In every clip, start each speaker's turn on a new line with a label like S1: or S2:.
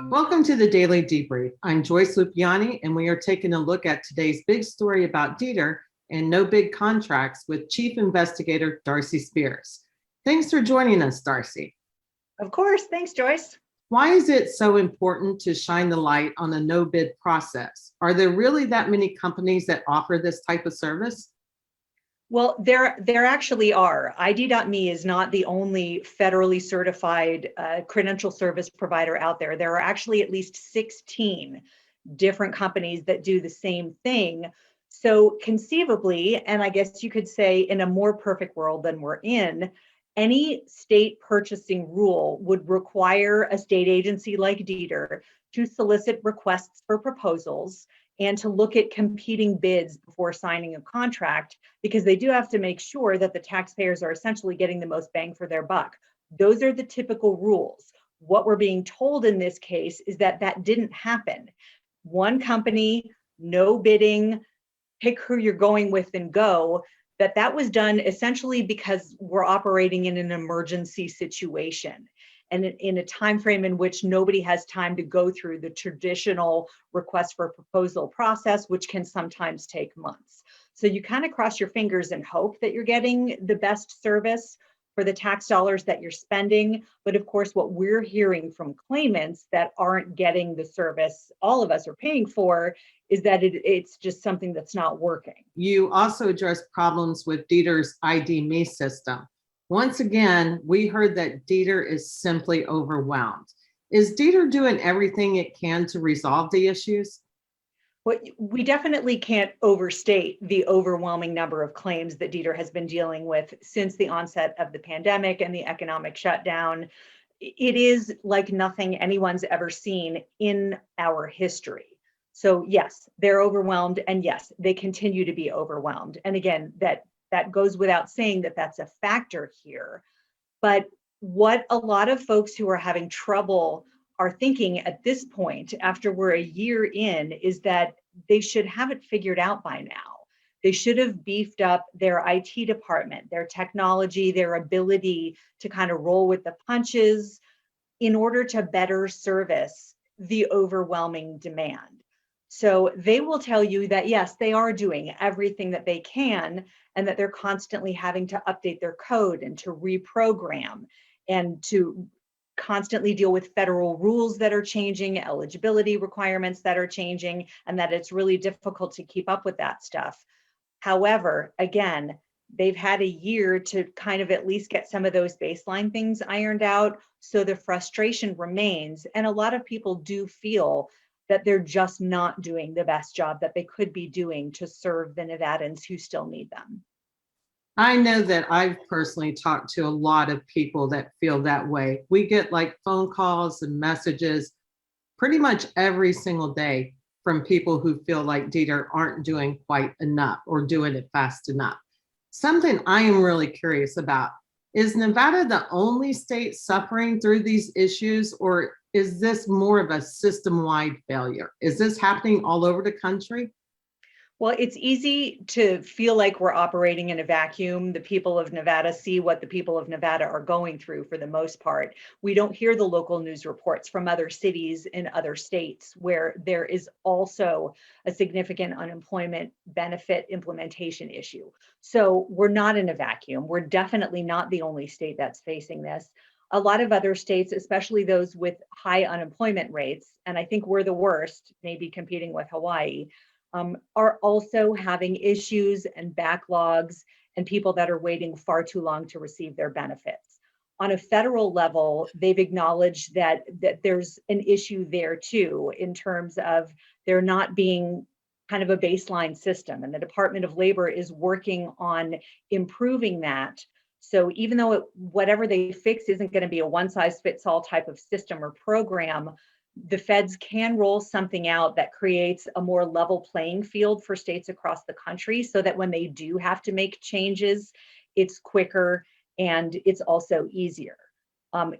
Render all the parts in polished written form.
S1: Welcome to the Daily Debrief. I'm Joyce Lupiani, and we are taking a look at today's big story about Dieter and no big contracts with Chief Investigator Darcy Spears. Thanks for joining us, Darcy.
S2: Of course. Thanks, Joyce.
S1: Why is it so important to shine the light on a no bid process? Are there really that many companies that offer this type of service?
S2: Well, there actually are. ID.me is not the only federally certified credential service provider out there. There are actually at least 16 different companies that do the same thing. So conceivably, and I guess you could say in a more perfect world than we're in, any state purchasing rule would require a state agency like Dieter to solicit requests for proposals and to look at competing bids before signing a contract, because they do have to make sure that the taxpayers are essentially getting the most bang for their buck. Those are the typical rules. What we're being told in this case is that that didn't happen. One company, no bidding, pick who you're going with and go, that was done essentially because we're operating in an emergency situation and in a time frame in which nobody has time to go through the traditional request for proposal process, which can sometimes take months. So you kind of cross your fingers and hope that you're getting the best service for the tax dollars that you're spending. But of course, what we're hearing from claimants that aren't getting the service all of us are paying for is that it's just something that's not working.
S1: You also address problems with Dieter's ID.me system. Once again, we heard that Dieter is simply overwhelmed. Is Dieter doing everything it can to resolve the issues?
S2: Well, we definitely can't overstate the overwhelming number of claims that Dieter has been dealing with since the onset of the pandemic and the economic shutdown. It is like nothing anyone's ever seen in our history. So yes, they're overwhelmed, and yes, they continue to be overwhelmed. And again, that goes without saying that that's a factor here. But what a lot of folks who are having trouble are thinking at this point, after we're a year in, is that they should have it figured out by now. They should have beefed up their IT department, their technology, their ability to kind of roll with the punches in order to better service the overwhelming demand. So they will tell you that, yes, they are doing everything that they can and that they're constantly having to update their code and to reprogram and to constantly deal with federal rules that are changing, eligibility requirements that are changing, and that it's really difficult to keep up with that stuff. However, again, they've had a year to kind of at least get some of those baseline things ironed out. So the frustration remains. And a lot of people do feel that they're just not doing the best job that they could be doing to serve the Nevadans who still need them.
S1: I know that I've personally talked to a lot of people that feel that way. We get like phone calls and messages pretty much every single day from people who feel like Dieter aren't doing quite enough or doing it fast enough. Something I am really curious about, is Nevada the only state suffering through these issues, or is this more of a system-wide failure? Is this happening all over the country?
S2: Well, it's easy to feel like we're operating in a vacuum. The people of Nevada see what the people of Nevada are going through for the most part. We don't hear the local news reports from other cities in other states where there is also a significant unemployment benefit implementation issue. So we're not in a vacuum. We're definitely not the only state that's facing this. A lot of other states, especially those with high unemployment rates, and I think we're the worst, maybe competing with Hawaii, are also having issues and backlogs and people that are waiting far too long to receive their benefits. On a federal level, they've acknowledged that there's an issue there too, in terms of there not being kind of a baseline system, and the Department of Labor is working on improving that. So even though whatever they fix isn't going to be a one-size-fits-all type of system or program, the feds can roll something out that creates a more level playing field for states across the country so that when they do have to make changes, it's quicker and it's also easier.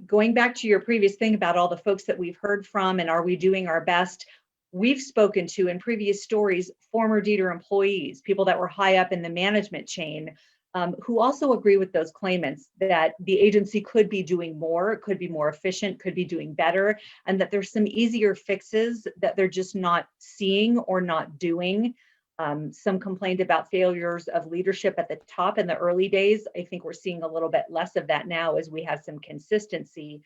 S2: Going back to your previous thing about all the folks that we've heard from and are we doing our best, we've spoken to in previous stories, former Dieter employees, people that were high up in the management chain, who also agree with those claimants that the agency could be doing more, could be more efficient, could be doing better, and that there's some easier fixes that they're just not seeing or not doing. Some complained about failures of leadership at the top in the early days. I think we're seeing a little bit less of that now as we have some consistency.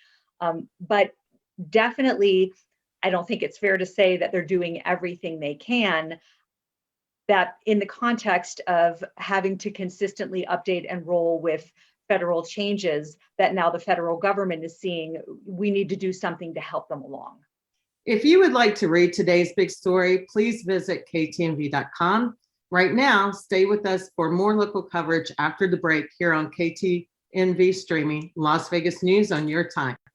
S2: But definitely, I don't think it's fair to say that they're doing everything they can. That in the context of having to consistently update and roll with federal changes that now the federal government is seeing, we need to do something to help them along.
S1: If you would like to read today's big story, please visit ktnv.com. Right now, stay with us for more local coverage after the break here on KTNV Streaming, Las Vegas News on your time.